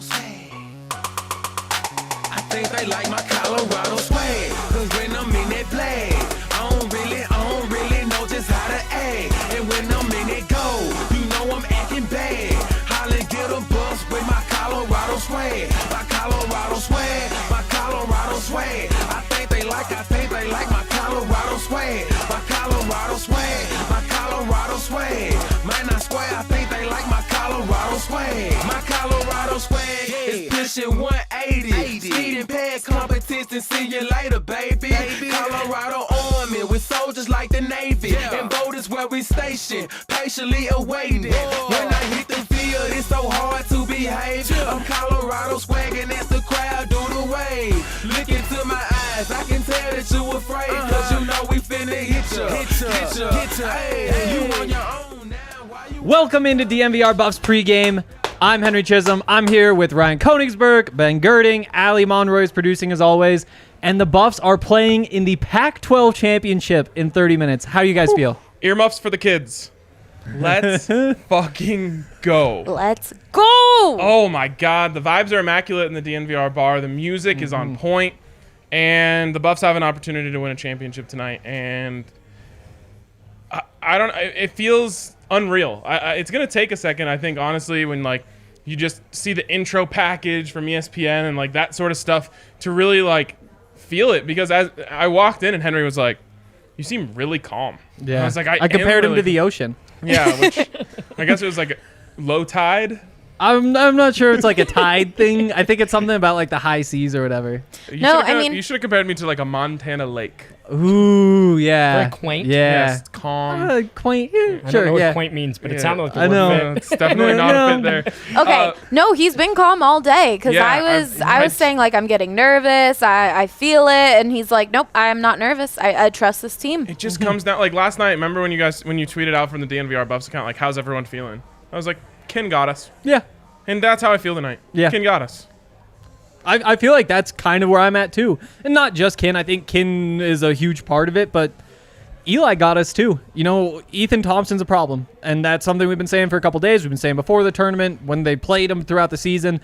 swag. I think they like my Colorado swag. Cause when I'm in that flag, I don't really know just how to act. And when I'm in that goal, you know I'm acting bad. Holla, get a bus with my Colorado swag. My Colorado swag, my Colorado swag. I think they like my Colorado swag. My Colorado swag, my Colorado swag. Man, I swear, I think they like my Colorado swag. My Colorado swag is pushing 180. Speeding past competition, see you later, baby. Colorado Army with soldiers like the Navy. And boat is where we station, patiently awaiting. When I hit the field, it's so hard to behave. I'm Colorado swagging as the crowd do the wave. Look into my eyes, I can tell that you afraid. Cause you know we finna hit ya. Hey, you on your own now. Why you Welcome into DNVR Buffs Pregame. I'm Henry Chisholm. I'm here with Ryan Koenigsberg, Ben Girding, Ali Monroy is producing as always, and the Buffs are playing in the Pac-12 Championship in 30 minutes. How do you guys feel? Earmuffs for the kids. Let's fucking go. Let's go! Oh my God, the vibes are immaculate in the DNVR bar. The music is on point, and the Buffs have an opportunity to win a championship tonight. And I don't. It feels unreal. It's gonna take a second, I think, honestly, when like you just see the intro package from ESPN and like that sort of stuff to really like feel it. Because as I walked in and Henry was like, "You seem really calm." Yeah, and I was like, I compared him to the ocean. Yeah, which I guess it was like low tide. I'm not sure it's like a tide thing. I think it's something about like the high seas or whatever. You should have compared me to like a Montana lake. Ooh, yeah. Very quaint. Yeah. Yes, calm. Quaint. Yeah, I sure, don't know yeah. what quaint means, but it Yeah. sounded like the I word know. fit. It's definitely not a fit there. Okay, no, he's been calm all day because Yeah, I was saying like I'm getting nervous, I feel it, and he's like, nope, I am not nervous. I trust this team. It just comes down like last night. Remember when you tweeted out from the DNVR Buffs account like, "How's everyone feeling?" I was like, "Ken got us," Yeah. and that's how I feel tonight. Yeah. Ken got us. I feel like that's kind of where I'm at too. And not just Ken. I think Ken is a huge part of it, but Eli got us too. You know, Ethan Thompson's a problem. And that's something we've been saying for a couple days. We've been saying before the tournament, when they played him throughout the season.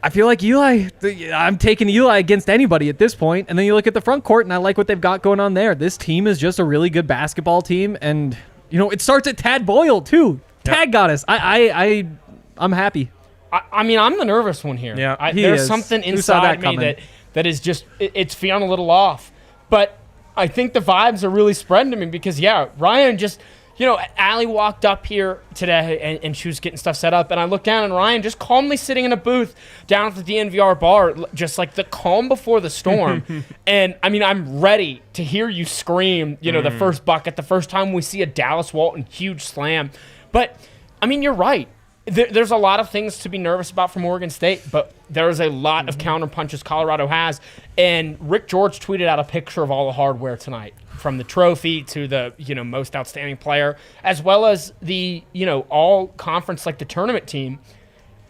I feel like I'm taking Eli against anybody at this point. And then you look at the front court, and I like what they've got going on there. This team is just a really good basketball team. And, you know, it starts at Tad Boyle too. Yep. Tad got us. I'm happy. I mean, I'm the nervous one here. Yeah. There's is. something Who saw that inside me coming? that is just, it's feeling a little off. But I think the vibes are really spreading to me because, yeah, Ryan just, you know, Allie walked up here today and she was getting stuff set up. And I looked down and Ryan just calmly sitting in a booth down at the DNVR bar, just like the calm before the storm. And, I mean, I'm ready to hear you scream, you know, the first bucket, the first time we see a Dallas Walton huge slam. But, I mean, you're right. There's a lot of things to be nervous about from Oregon State, but there's a lot of counter punches Colorado has. And Rick George tweeted out a picture of all the hardware tonight, from the trophy to the, you know, most outstanding player, as well as the, you know, all conference, like the tournament team.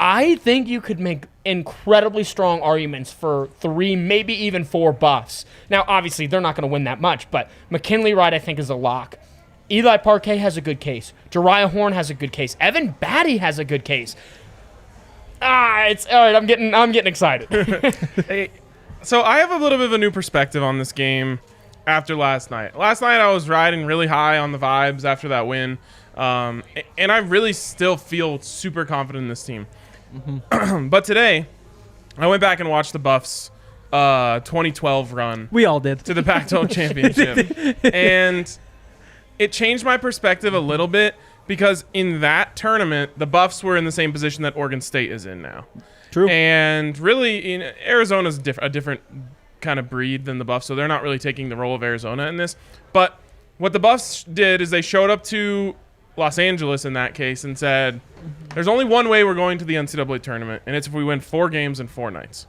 I think you could make incredibly strong arguments for 3, maybe even 4 Buffs. Now, obviously, they're not going to win that much, but McKinley Wright, I think, is a lock. Eli Parquet has a good case. Jariah Horn has a good case. Evan Batty has a good case. It's all right. I'm getting excited. Hey, so I have a little bit of a new perspective on this game after last night. Last night I was riding really high on the vibes after that win, and I really still feel super confident in this team. But today, I went back and watched the Buffs' 2012 run. We all did. To the Pac-12 Championship, and it changed my perspective a little bit because in that tournament, the Buffs were in the same position that Oregon State is in now. True. And really, Arizona's a different kind of breed than the Buffs, so they're not really taking the role of Arizona in this. But what the Buffs did is they showed up to Los Angeles in that case and said, there's only one way we're going to the NCAA tournament, and it's if we win 4 games in 4 nights.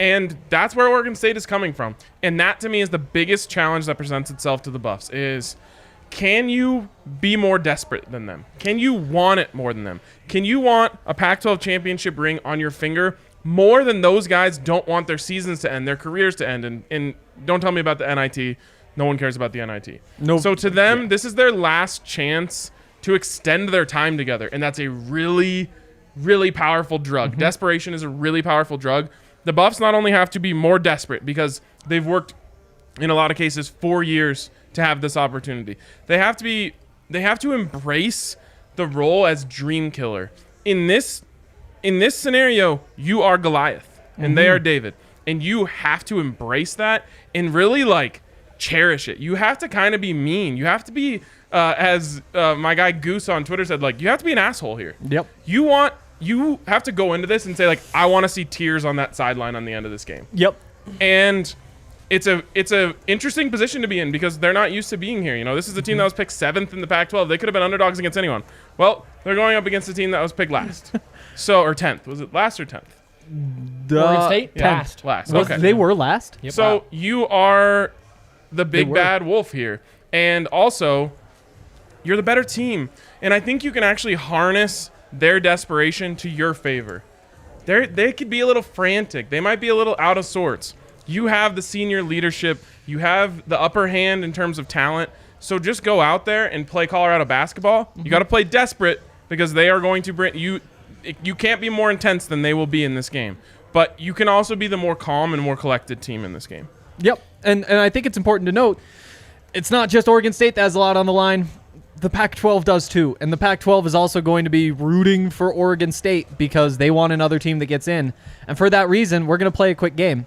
And that's where Oregon State is coming from. And that, to me, is the biggest challenge that presents itself to the Buffs is, can you be more desperate than them? Can you want it more than them? Can you want a Pac-12 championship ring on your finger more than those guys don't want their seasons to end, their careers to end? And don't tell me about the NIT. No one cares about the NIT. Nope. So to them, this is their last chance to extend their time together. And that's a really really powerful drug. Desperation is a really powerful drug. The Buffs not only have to be more desperate because they've worked in a lot of cases 4 years to have this opportunity. They have to embrace the role as dream killer. In this scenario, you are Goliath and they are David, and you have to embrace that and really like cherish it. You have to kind of be mean. You have to be as my guy Goose on Twitter said, like, you have to be an asshole here. Yep. You have to go into this and say, like, I want to see tears on that sideline on the end of this game. Yep. And it's a interesting position to be in because they're not used to being here. You know, this is the team that was picked 7th in the Pac-12. They could have been underdogs against anyone. Well, they're going up against a team that was picked last. Or 10th. Was it last or 10th? Oregon State? Yeah. Last. Okay. They were last. Yep. So you are the big were. bad wolf here. And also, you're the better team. And I think you can actually harness their desperation to your favor. They could be a little frantic. They might be a little out of sorts. You have the senior leadership. You have the upper hand in terms of talent. So just go out there and play Colorado basketball. You got to play desperate because they are going to bring you. You can't be more intense than they will be in this game. But you can also be the more calm and more collected team in this game. Yep. And I think it's important to note, it's not just Oregon State that has a lot on the line. The Pac-12 does too. And the Pac-12 is also going to be rooting for Oregon State because they want another team that gets in. And for that reason, we're going to play a quick game.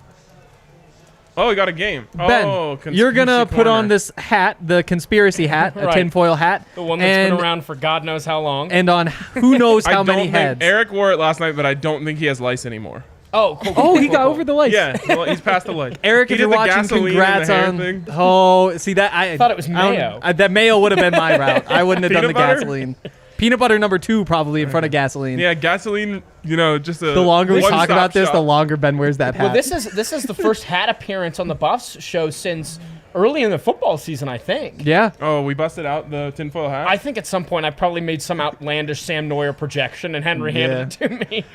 Oh, we got a game. Ben, you're going to put on this hat, the conspiracy hat, a Right. tinfoil hat. The one that's been around for God knows how long. And on who knows how many heads. Eric wore it last night, but I don't think he has lice anymore. Oh, cool. Oh, he got over the lights. Yeah, well, he's past the light. Eric, He if did you're the watching, gasoline and congrats the hair on. thing. Oh, see that? I thought it was I don't- mayo. that mayo would have been my route. I wouldn't have done the Peanut butter? gasoline. Peanut butter number 2 probably in front of gasoline. Yeah, gasoline. You know, just a The longer we talk one-stop about this, shop. the longer Ben wears that hat. Well, this is the first hat appearance on the Buffs show since early in the football season, I think. Yeah. Oh, we busted out the tinfoil hat. I think at some point I probably made some outlandish Sam Neuer projection, and Henry handed it to me.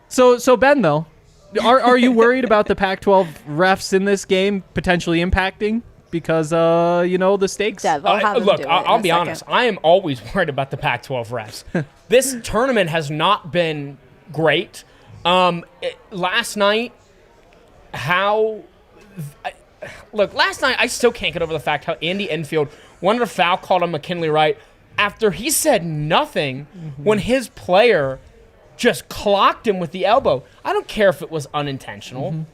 So Ben though, are you worried about the Pac-12 refs in this game potentially impacting because the stakes? Dev, I'll have him Look, do it I'll in a be second. honest. I am always worried about the Pac-12 refs. This tournament has not been great. Last night, last night I still can't get over the fact how Andy Enfield wanted a foul called on McKinley Wright after he said nothing when his player just clocked him with the elbow. I don't care if it was unintentional.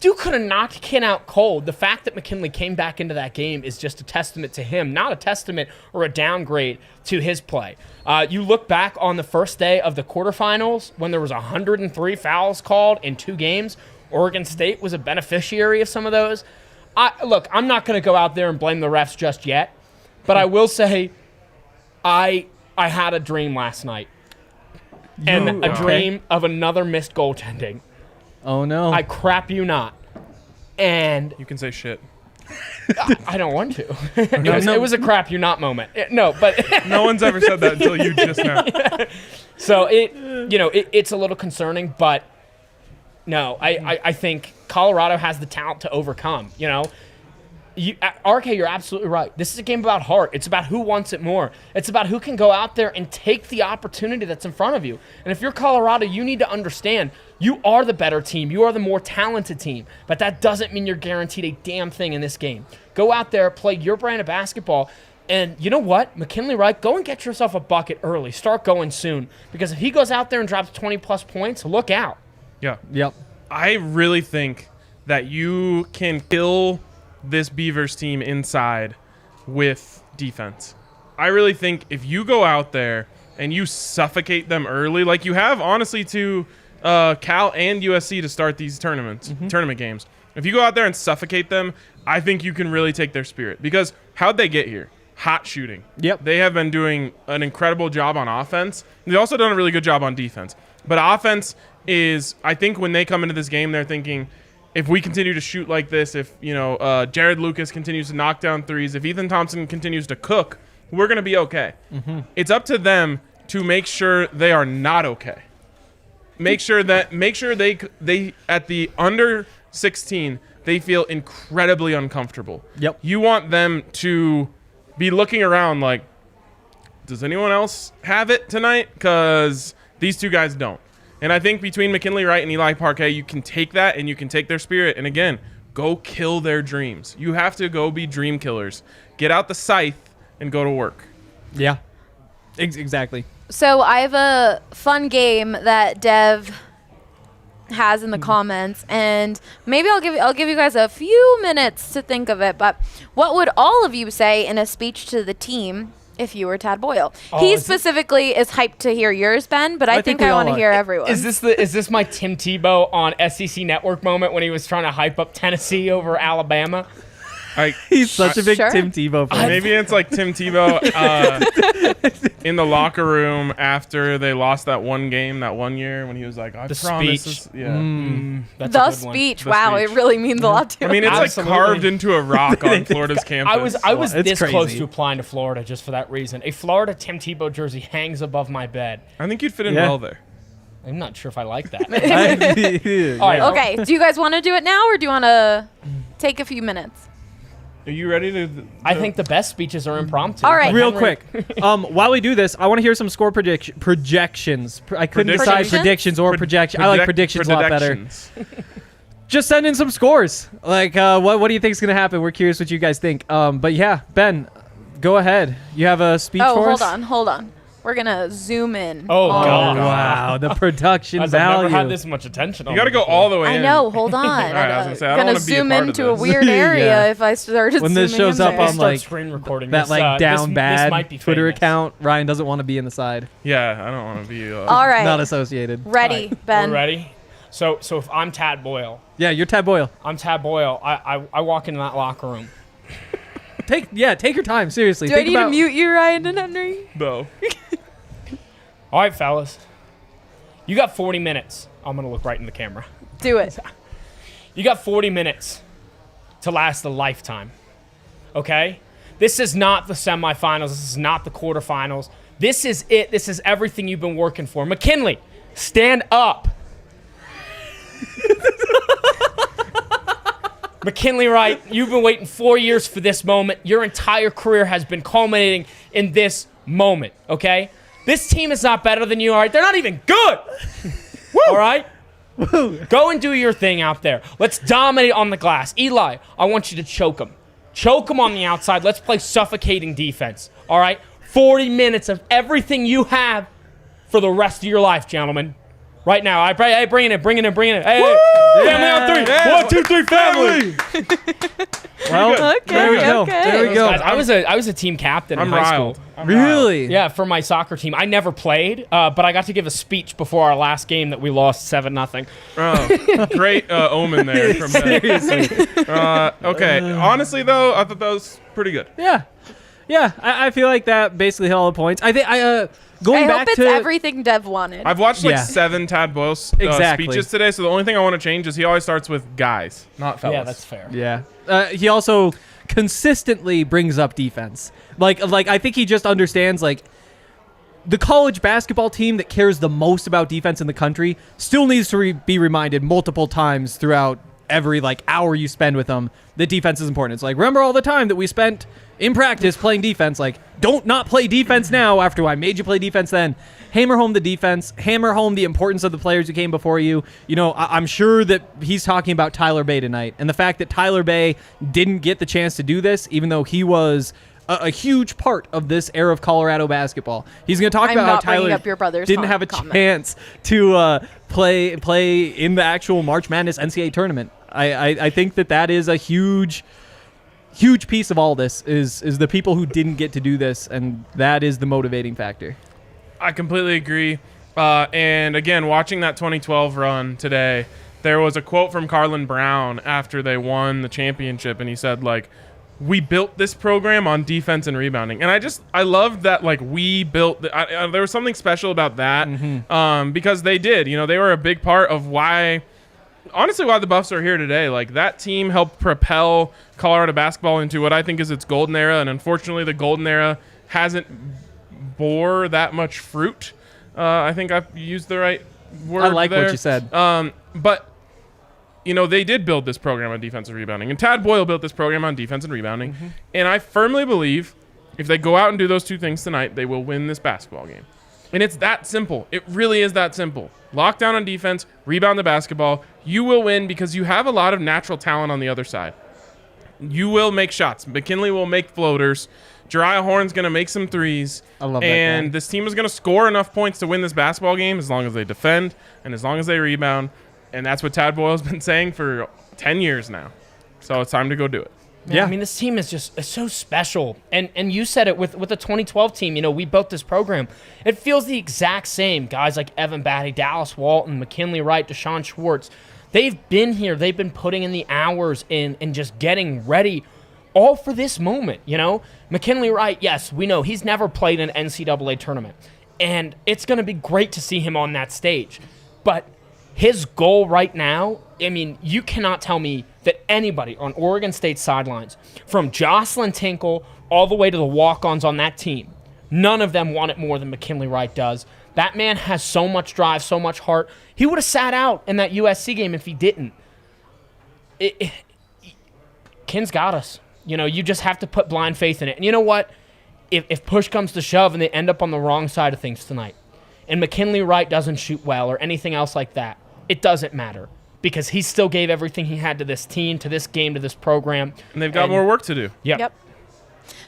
Dude could have knocked Ken out cold. The fact that McKinley came back into that game is just a testament to him, not a testament or a downgrade to his play. You look back on the first day of the quarterfinals when there was 103 fouls called in 2 games. Oregon State was a beneficiary of some of those. I'm not going to go out there and blame the refs just yet, but I will say I had a dream last night. And a dream of another missed goaltending. Oh no. I crap you not. And you can say shit. I don't want to. It was a crap you not moment. No, but No one's ever said that until you just now. so it's a little concerning, but no, I think Colorado has the talent to overcome. RK, you're absolutely right. This is a game about heart. It's about who wants it more. It's about who can go out there and take the opportunity that's in front of you. And if you're Colorado, you need to understand you are the better team. You are the more talented team. But that doesn't mean you're guaranteed a damn thing in this game. Go out there, play your brand of basketball. And you know what? McKinley Wright, go and get yourself a bucket early. Start going soon. Because if he goes out there and drops 20-plus points, look out. Yeah. Yep. I really think that you can kill this Beavers team inside with defense. I really think if you go out there and you suffocate them early, like you have honestly to Cal and USC to start these tournament games. If you go out there and suffocate them, I think you can really take their spirit. Because how'd they get here? Hot shooting. Yep. They have been doing an incredible job on offense. They've also done a really good job on defense. But offense is, I think when they come into this game, they're thinking, if we continue to shoot like this, if Jared Lucas continues to knock down threes, if Ethan Thompson continues to cook, we're going to be okay. It's up to them to make sure they are not okay. Make sure they at the under 16 they feel incredibly uncomfortable. Yep. You want them to be looking around like, does anyone else have it tonight? Because These two guys don't. And I think between McKinley Wright and Eli Parquet, you can take that and you can take their spirit. And again, go kill their dreams. You have to go be dream killers. Get out the scythe and go to work. Yeah. Exactly. So I have a fun game that Dev has in the comments, and maybe I'll give you guys a few minutes to think of it. But what would all of you say in a speech to the team if you were Tad Boyle? He specifically is hyped to hear yours, Ben, but I think I want to hear everyone. Is this my Tim Tebow on SEC Network moment when he was trying to hype up Tennessee over Alabama? He's such a big Sure. Tim Tebow fan. Maybe it's like Tim Tebow in the locker room after they lost that one game that one year when he was like, I The promise. speech. Yeah. That's the a good one. speech. The Wow, speech. it really means a lot to I mean, me. it's Absolutely. like carved into a rock on Florida's campus. I was It's this close crazy. to applying to Florida just for that reason. A Florida Tim Tebow jersey hangs above my bed. I think you'd fit in Yeah. well there. I'm not sure if I like that. All right. Okay, do you guys want to do it now, or do you want to take a few minutes? Are you ready to? I think the best speeches are impromptu. All right. Real Henry- quick, while we do this, I want to hear some score projections. I couldn't decide Predictions? predictions or projection. I like predictions a lot better. Just send in some scores. Like, what do you think is going to happen? We're curious what you guys think. But yeah, Ben, go ahead. You have a speech for us? Hold on. We're gonna zoom in. Oh, on- God. Wow, the production I've value. never had this much attention. You got to go all the way I in. know. Hold on. All right, I was gonna say I don't gonna want to be a zoom part of into a this. weird area Yeah. if I started. When this zooming shows in up there. on, Start like, screen recording. that This, like down this bad might be Twitter famous. account. Ryan doesn't want to be in the side. Yeah, I don't want to be. All right. Not associated. Ready, All right, Ben. we're ready. So if I'm Tad Boyle, Yeah, you're Tad Boyle. I walk into that locker room. Take your time. Seriously. Do I Think need about, to mute you, Ryan and Henry? No. All right, fellas. You got 40 minutes. I'm going to look right in the camera. Do it. You got 40 minutes to last a lifetime. Okay? This is not the semifinals. This is not the quarterfinals. This is it. This is everything you've been working for. McKinley, stand up. McKinley Wright, you've been waiting 4 years for this moment. Your entire career has been culminating in this moment, okay? This team is not better than you, all right? They're not even good. All right? Go and do your thing out there. Let's dominate on the glass. Eli, I want you to choke them. Choke them on the outside. Let's play suffocating defense, all right? 40 minutes of everything you have for the rest of your life, gentlemen. Right now, hey, bring it in. Hey, family on three. Yeah. 1, 2, 3, family. Well, there we go. okay. There we go. Guys, I was a team captain I'm in high riled. school. I'm riled. Really? Yeah, for my soccer team. I never played, but I got to give a speech before our last game that we lost 7-0. Oh, great omen there from Ben. Seriously. Okay, honestly though, I thought that was pretty good. Yeah. Yeah, I feel like that basically hit all the points. I think going I back hope it's to everything Dev wanted. I've watched like Yeah. 7 Tad Boyle Exactly. speeches today, so the only thing I want to change is he always starts with guys, not fellas. Yeah, that's fair. Yeah. He also consistently brings up defense. Like I think he just understands like the college basketball team that cares the most about defense in the country still needs to be reminded multiple times throughout every like hour you spend with them that defense is important. It's like, remember all the time that we spent in practice playing defense. Like, don't not play defense now after I made you play defense then. Hammer home the defense. Hammer home the importance of the players who came before you. You know, I'm sure that he's talking about Tyler Bay tonight. And the fact that Tyler Bay didn't get the chance to do this, even though he was a huge part of this era of Colorado basketball. He's going to talk I'm about how not bringing Tyler up your brother's didn't have a comment. chance to play in the actual March Madness NCAA tournament. I think that is a huge piece of all this is the people who didn't get to do this, and that is the motivating factor. I completely agree. And again, watching that 2012 run today, there was a quote from Carlin Brown after they won the championship, and he said, like, we built this program on defense and rebounding. And I loved that, like, we built there was something special about that, because they did. You know, they were a big part of why the Buffs are here today. Like, that team helped propel Colorado basketball into what I think is its golden era, and unfortunately the golden era hasn't bore that much fruit. I think I've used the right word I like there. what you said. But you know, they did build this program on defensive rebounding, and Tad Boyle built this program on defense and rebounding. And I firmly believe if they go out and do those two things tonight, they will win this basketball game. And it's that simple. It really is that simple. Lock down on defense, rebound the basketball. You will win because you have a lot of natural talent on the other side. You will make shots. McKinley will make floaters. Jariah Horn's going to make some threes. I love that And guy. this team is going to score enough points to win this basketball game as long as they defend and as long as they rebound. And that's what Tad Boyle's been saying for 10 years now. So it's time to go do it. Yeah, I mean, this team is just so special. And you said it with the 2012 team. You know, we built this program. It feels the exact same. Guys like Evan Batty, Dallas Walton, McKinley Wright, Deshaun Schwartz. They've been here. They've been putting in the hours in and just getting ready all for this moment, you know? McKinley Wright, yes, we know he's never played an NCAA tournament. And it's going to be great to see him on that stage. But his goal right now, I mean, you cannot tell me that anybody on Oregon State sidelines, from Jocelyn Tinkle all the way to the walk-ons on that team, none of them want it more than McKinley Wright does. That man has so much drive, so much heart. He would have sat out in that USC game if he didn't. Ken's got us. You know, you just have to put blind faith in it. And you know what? If push comes to shove and they end up on the wrong side of things tonight, and McKinley Wright doesn't shoot well or anything else like that, it doesn't matter because he still gave everything he had to this team, to this game, to this program. And they've got more work to do. Yep.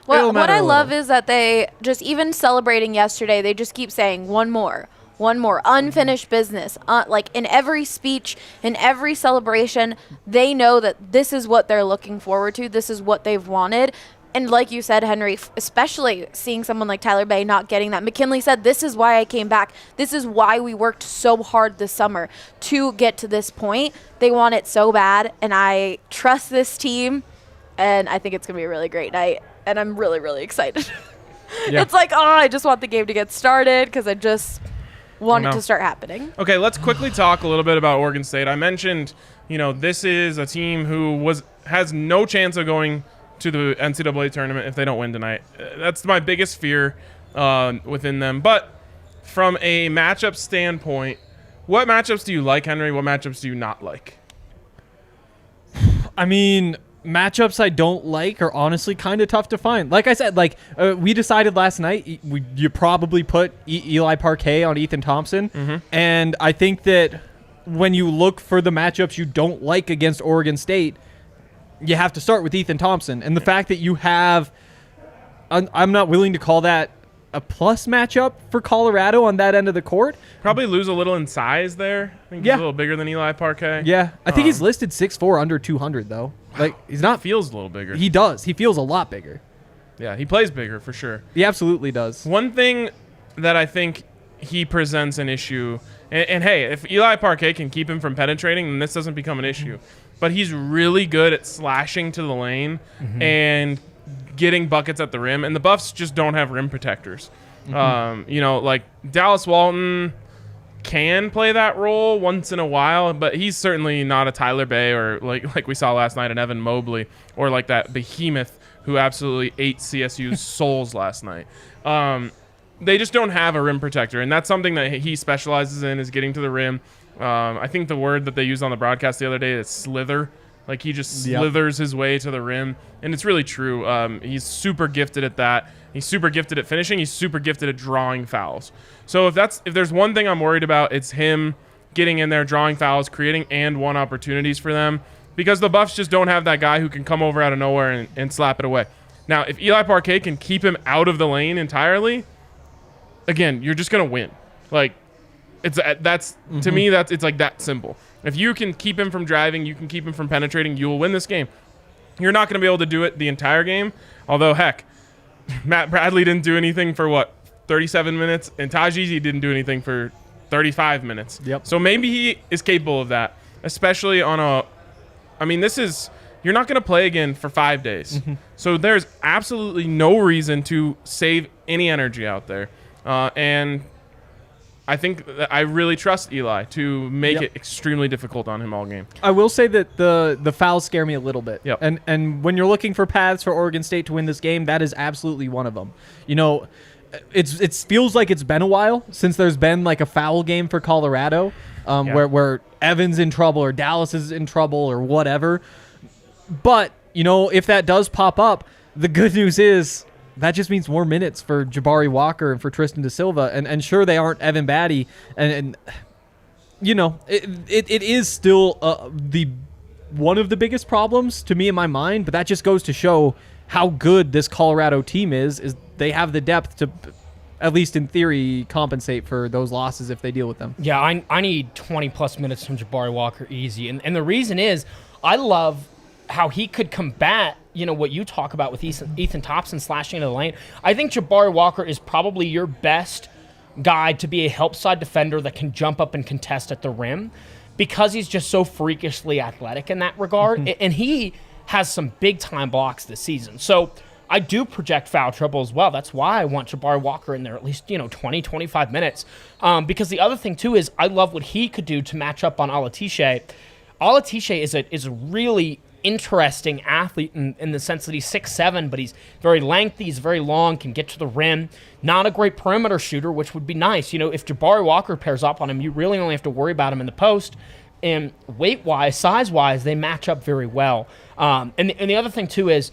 It'll What matter I a love little. is that they just, even celebrating yesterday, they just keep saying one more, unfinished business. Like in every speech, in every celebration, they know that this is what they're looking forward to. This is what they've wanted. And like you said, Henry, especially seeing someone like Tyler Bay not getting that. McKinley said, this is why I came back. This is why we worked so hard this summer to get to this point. They want it so bad, and I trust this team, and I think it's going to be a really great night, and I'm really, really excited. Yeah. It's like, I just want the game to get started because I just want it know. to start happening. Okay, let's quickly talk a little bit about Oregon State. I mentioned, this is a team who has no chance of going to the NCAA tournament if they don't win tonight. That's my biggest fear within them. But from a matchup standpoint, what matchups do you like, Henry? What matchups do you not like? I mean, matchups I don't like are honestly kind of tough to find. Like I said, we decided last night you probably put Eli Parquet on Ethan Thompson. And I think that when you look for the matchups you don't like against Oregon State, you have to start with Ethan Thompson. And the fact that you have, I'm not willing to call that a plus matchup for Colorado on that end of the court. Probably lose a little in size there. I think he's a little bigger than Eli Parquet. Yeah, I think he's listed 6'4", under 200 though. Like he's not. Feels a little bigger. He does. He feels a lot bigger. Yeah, he plays bigger for sure. He absolutely does. One thing that I think he presents an issue, and hey, if Eli Parquet can keep him from penetrating, then this doesn't become an issue. But he's really good at slashing to the lane and getting buckets at the rim, and the Buffs just don't have rim protectors. Like Dallas Walton can play that role once in a while, but he's certainly not a Tyler Bay or like we saw last night, an Evan Mobley, or like that behemoth who absolutely ate CSU's souls last night. They just don't have a rim protector, and that's something that he specializes in, is getting to the rim. I think the word that they used on the broadcast the other day is slither. Like he just slithers his way to the rim, and it's really true. He's super gifted at that. He's super gifted at finishing. He's super gifted at drawing fouls. So if there's one thing I'm worried about, it's him getting in there, drawing fouls, creating and one opportunities for them, because the Buffs just don't have that guy who can come over out of nowhere and slap it away. Now, if Eli Parquet can keep him out of the lane entirely, again, you're just gonna win. Like to me, it's like that simple. If you can keep him from driving, you can keep him from penetrating, you will win this game. You're not going to be able to do it the entire game. Although, heck, Matt Bradley didn't do anything for 37 minutes, and Tajizi didn't do anything for 35 minutes. Yep. So maybe he is capable of that, especially on you're not going to play again for 5 days. So there's absolutely no reason to save any energy out there. And I think that I really trust Eli to make it extremely difficult on him all game. I will say that the fouls scare me a little bit. Yep. And when you're looking for paths for Oregon State to win this game, that is absolutely one of them. It feels like it's been a while since there's been like a foul game for Colorado, where Evan's in trouble or Dallas is in trouble or whatever. But if that does pop up, the good news is that just means more minutes for Jabari Walker and for Tristan Da Silva. And sure, they aren't Evan Batty. And you know, it is still one of the biggest problems to me in my mind, but that just goes to show how good this Colorado team is they have the depth to, at least in theory, compensate for those losses if they deal with them. Yeah, I need 20-plus minutes from Jabari Walker easy. And the reason is I love how he could combat, you know, what you talk about with Ethan Thompson slashing into the lane. I think Jabari Walker is probably your best guy to be a help side defender that can jump up and contest at the rim because he's just so freakishly athletic in that regard. Mm-hmm. And he has some big-time blocks this season. So I do project foul trouble as well. That's why I want Jabari Walker in there at least, 20, 25 minutes. Because the other thing, too, is I love what he could do to match up on Alatishe. Alatishe is a really interesting athlete in the sense that he's 6'7", but he's very lengthy, he's very long, can get to the rim. Not a great perimeter shooter, which would be nice. If Jabari Walker pairs up on him, you really only have to worry about him in the post. And weight-wise, size-wise, they match up very well. And the other thing, too, is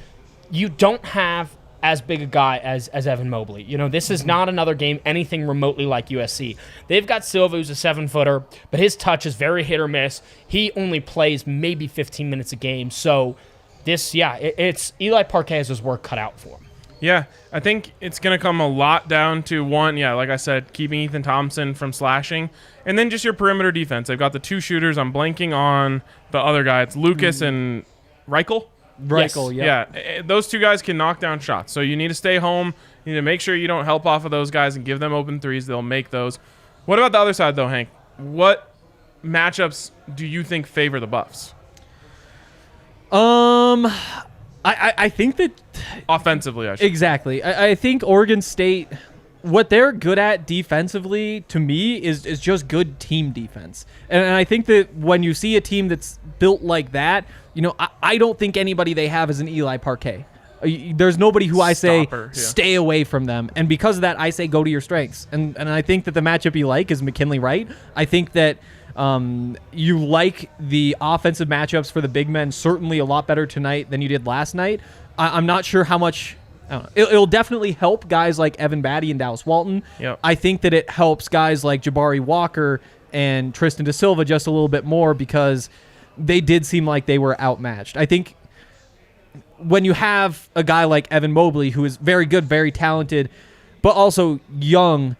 you don't have as big a guy as Evan Mobley. This is not another game anything remotely like USC. They've got Silva, who's a 7-footer, but his touch is very hit or miss. He only plays maybe 15 minutes a game. So it's Eli Parquet has his work cut out for him. Yeah, I think it's going to come a lot down to one, like I said, keeping Ethan Thompson from slashing, and then just your perimeter defense. They've got the two shooters. I'm blanking on the other guy. It's Lucas and Reichel. Reichel, yes. Yeah. Those two guys can knock down shots. So you need to stay home. You need to make sure you don't help off of those guys and give them open threes. They'll make those. What about the other side, though, Hank? What matchups do you think favor the Buffs? I think that offensively, I should. Exactly. I think Oregon State, what they're good at defensively, to me, is just good team defense. And I think that when you see a team that's built like that, I don't think anybody they have is an Eli Parquet. There's nobody who I say stay away from them. And because of that, I say go to your strengths. And I think that the matchup you like is McKinley Wright. I think that you like the offensive matchups for the big men certainly a lot better tonight than you did last night. I'm not sure how much. I don't know. It'll definitely help guys like Evan Batty and Dallas Walton. Yep. I think that it helps guys like Jabari Walker and Tristan Da Silva just a little bit more because they did seem like they were outmatched. I think when you have a guy like Evan Mobley, who is very good, very talented, but also young,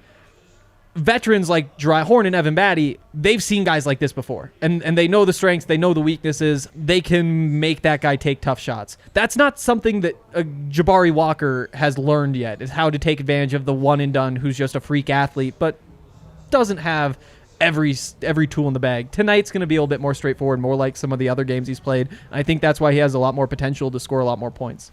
veterans like Jeriah Horn and Evan Batty, they've seen guys like this before. And they know the strengths, they know the weaknesses, they can make that guy take tough shots. That's not something that Jabari Walker has learned yet, is how to take advantage of the one and done who's just a freak athlete, but doesn't have every tool in the bag. Tonight's going to be a little bit more straightforward, more like some of the other games he's played. I think that's why he has a lot more potential to score a lot more points.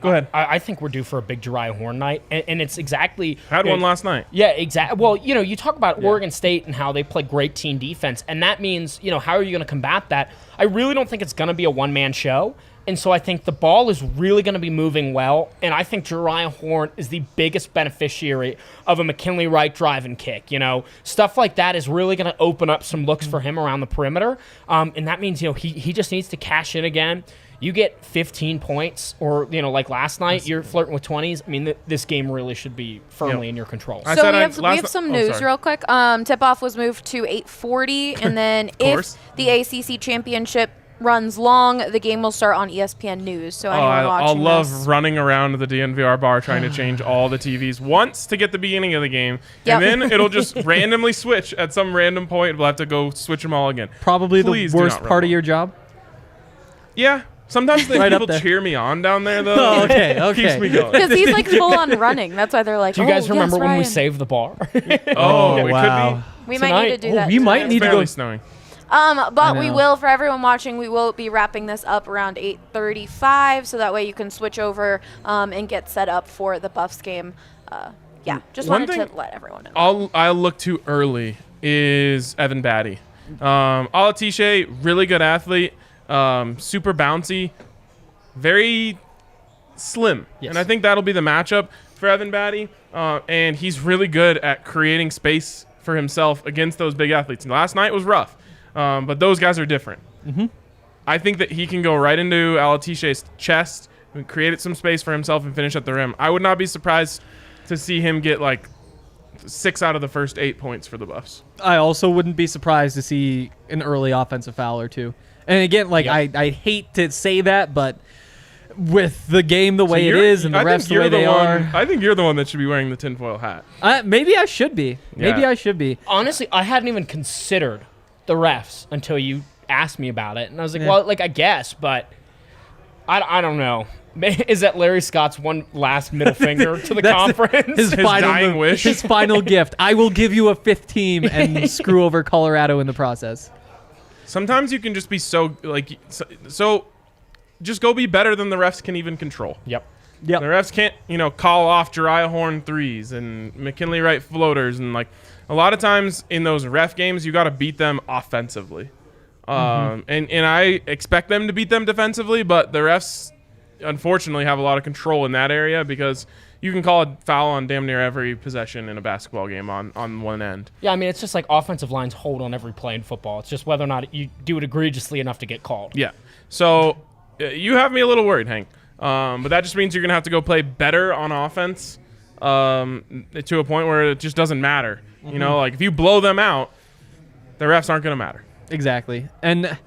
Go ahead. I think we're due for a big Jeriah Horn night, and it's exactly... Had one last night. Yeah, exactly. Well, you talk about Oregon State and how they play great team defense, and that means, how are you going to combat that? I really don't think it's going to be a one-man show, and so I think the ball is really going to be moving well, and I think Jeriah Horn is the biggest beneficiary of a McKinley Wright drive and kick. Stuff like that is really going to open up some looks for him around the perimeter, and that means, he just needs to cash in again. You get 15 points, or, like last night, you're flirting with 20s. I mean, this game really should be firmly in your control. So we have some news real quick. Tip-off was moved to 8:40, and then if the ACC Championship runs long, the game will start on ESPN News. So anyone watching I'll love running around the DNVR bar trying to change all the TVs once to get the beginning of the game, and then it'll just randomly switch at some random point. We'll have to go switch them all again. Probably the worst part of your job? Yeah. Sometimes the Right people up cheer me on down there, though. Oh, okay. Keeps me going. Because he's like full on running. That's why they're like, do you guys remember when we Ryan. saved the bar? Oh, it wow. could We might need to do that. We might tonight. need be. to Barely go. snowing. But we will, for everyone watching, we will be wrapping this up around 8:35, so that way you can switch over and get set up for the Buffs game. Just One wanted thing to let everyone know. I'll look to early is Evan Batty. Alatishe, really good athlete, super bouncy, very slim. Yes. And I think that'll be the matchup for Evan Batty. And he's really good at creating space for himself against those big athletes. And last night was rough, but those guys are different. Mm-hmm. I think that he can go right into Alatishe's chest created some space for himself and finished at the rim. I would not be surprised to see him get like 6 out of the first 8 points for the Buffs. I also wouldn't be surprised to see an early offensive foul or two. And again, like I hate to say that, but with the game the way it is and the refs the way they are, I think you're the one that should be wearing the tinfoil hat. Maybe I should be. Maybe I should be. Honestly, I hadn't even considered the refs until you asked me about it, and I was like, well, like I guess, but I don't know. Is that Larry Scott's one last middle finger to the conference? His final dying wish. His final gift. I will give you a 5th team and screw over Colorado in the process. Sometimes you can just be so just go be better than the refs can even control. Yep. The refs can't, call off Jariah Horn threes and McKinley Wright floaters, and like a lot of times in those ref games, you got to beat them offensively. And I expect them to beat them defensively, but the refs unfortunately have a lot of control in that area because you can call a foul on damn near every possession in a basketball game on one end. Yeah, I mean, it's just like offensive lines hold on every play in football. It's just whether or not you do it egregiously enough to get called. Yeah. So you have me a little worried, Hank. But that just means you're going to have to go play better on offense to a point where it just doesn't matter. Like if you blow them out, the refs aren't going to matter. Exactly. And,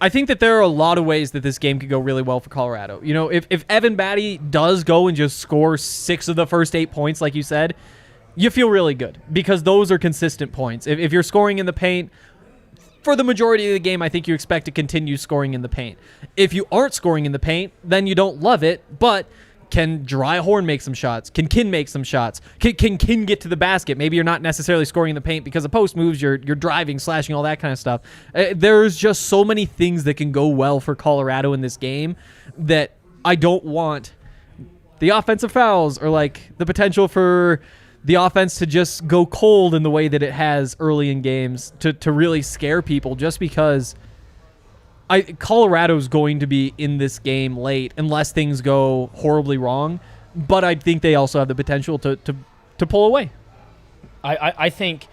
I think that there are a lot of ways that this game could go really well for Colorado. If Evan Batty does go and just score 6 of the first 8 points, like you said, you feel really good because those are consistent points. If you're scoring in the paint, for the majority of the game, I think you expect to continue scoring in the paint. If you aren't scoring in the paint, then you don't love it, but can Jariah Horn make some shots? Can Kin make some shots? Can Kin get to the basket? Maybe you're not necessarily scoring in the paint because of post moves, you're driving, slashing, all that kind of stuff. There's just so many things that can go well for Colorado in this game that I don't want the offensive fouls or like the potential for the offense to just go cold in the way that it has early in games to really scare people just because Colorado's going to be in this game late unless things go horribly wrong, but I think they also have the potential to pull away. I think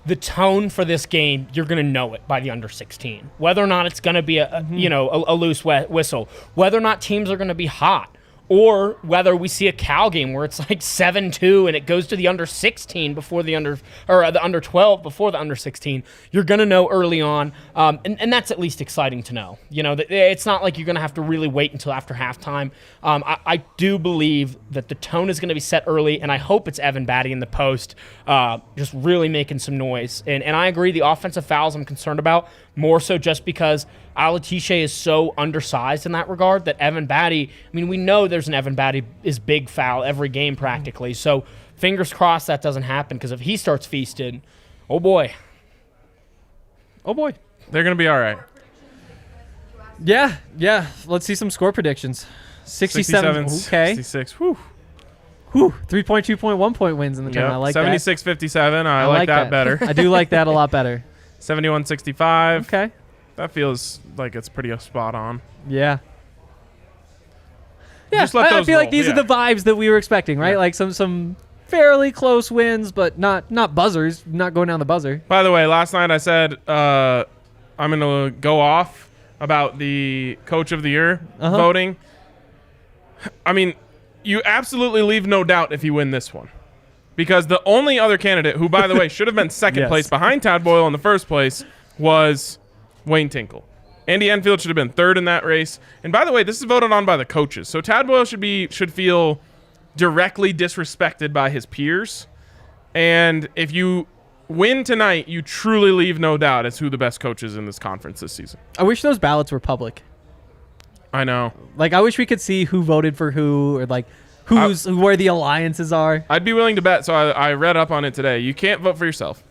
the tone for this game, you're going to know it by the under 16. Whether or not it's going to be a loose whistle, whether or not teams are going to be hot, or whether we see a Cal game where it's like 7-2 and it goes to the under 16 before the under 12 before the under 16, you're going to know early on. And that's at least exciting to know. It's not like you're going to have to really wait until after halftime. I do believe that the tone is going to be set early, and I hope it's Evan Batty in the post just really making some noise. And I agree, the offensive fouls I'm concerned about, more so just because Alatishe is so undersized in that regard that Evan Batty, we know there's an Evan Batty is big foul every game practically. So fingers crossed that doesn't happen, because if he starts feasting, oh boy. Oh boy. They're going to be all right. Yeah. Let's see some score predictions. 67. Okay. 66. Whew. 3.2 point, 1 point wins in the tournament. I like 76-57. I like that better. I do like that a lot better. 71-65. Okay. That feels like it's pretty spot on. Yeah. Just let I those feel roll. like these are the vibes that we were expecting, right? Yeah. Like some fairly close wins, but not buzzers, not going down the buzzer. By the way, last night I said I'm going to go off about the Coach of the Year voting. You absolutely leave no doubt if you win this one. Because the only other candidate who, by the way, should have been second place behind Tad Boyle in the first place was Wayne Tinkle. Andy Enfield should have been third in that race. And by the way, this is voted on by the coaches. So Tad Boyle should feel directly disrespected by his peers. And if you win tonight, you truly leave no doubt as who the best coach is in this conference this season. I wish those ballots were public. I know. Like, I wish we could see who voted for who, or like where the alliances are. I'd be willing to bet. So I read up on it today. You can't vote for yourself.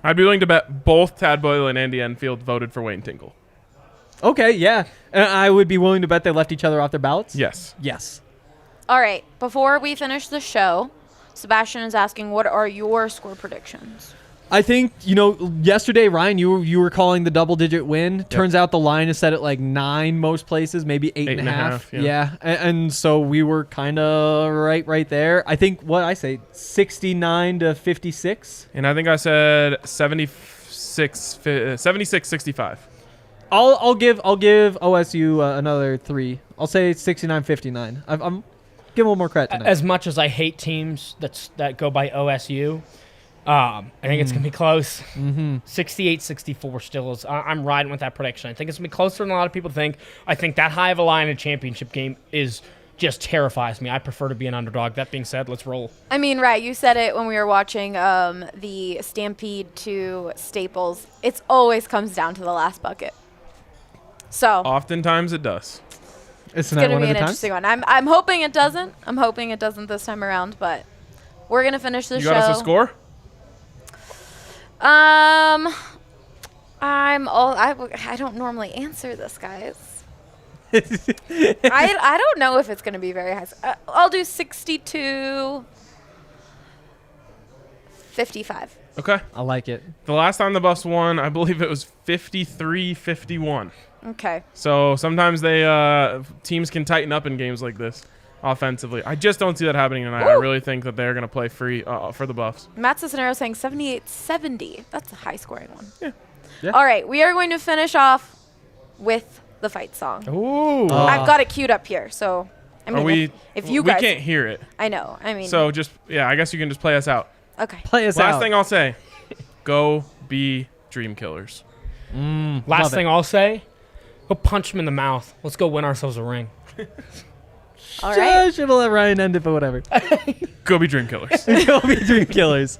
I'd be willing to bet both Tad Boyle and Andy Enfield voted for Wayne Tinkle. Okay, yeah. I would be willing to bet they left each other off their ballots. Yes. Yes. All right. Before we finish the show, Sebastian is asking, what are your score predictions? I think, yesterday, Ryan, you were calling the double-digit win. Yep. Turns out the line is set at like 9 most places, maybe 8.5. Yeah. And so we were kind of right there. I think, 69-56? And I think I said 76-65. I'll give OSU another 3. I'll say 69-59. I'm give a little more credit tonight. As much as I hate teams that go by OSU, I think it's going to be close. 68-64 still is. I'm riding with that prediction. I think it's going to be closer than a lot of people think. I think that high of a line in a championship game just terrifies me. I prefer to be an underdog. That being said, let's roll. I mean, right, you said it when we were watching the Stampede to Staples. It always comes down to the last bucket. So Oftentimes it does. It's going to be an interesting one. I'm hoping it doesn't. I'm hoping it doesn't this time around, but we're going to finish the show. You got us a score? I don't normally answer this, guys. I don't know if it's going to be very high. I'll do 62-55. Okay. I like it. The last time the Buffs won, I believe it was 53-51. Okay. So sometimes teams can tighten up in games like this offensively. I just don't see that happening tonight. I really think that they're going to play free for the Buffs. Matt Cisnero saying 78-70. That's a high-scoring one. Yeah. All right, we are going to finish off with the fight song. Ooh. I've got it queued up here, so I mean, if you guys, we can't hear it. I know. I mean, So I guess you can just play us out. okay. Play us out. Last thing I'll say, go be Dream Killers. Last thing I'll say, go punch him in the mouth. Let's go win ourselves a ring. All right. Should have let Ryan end it, but whatever. Go be Dream Killers. Go be Dream Killers.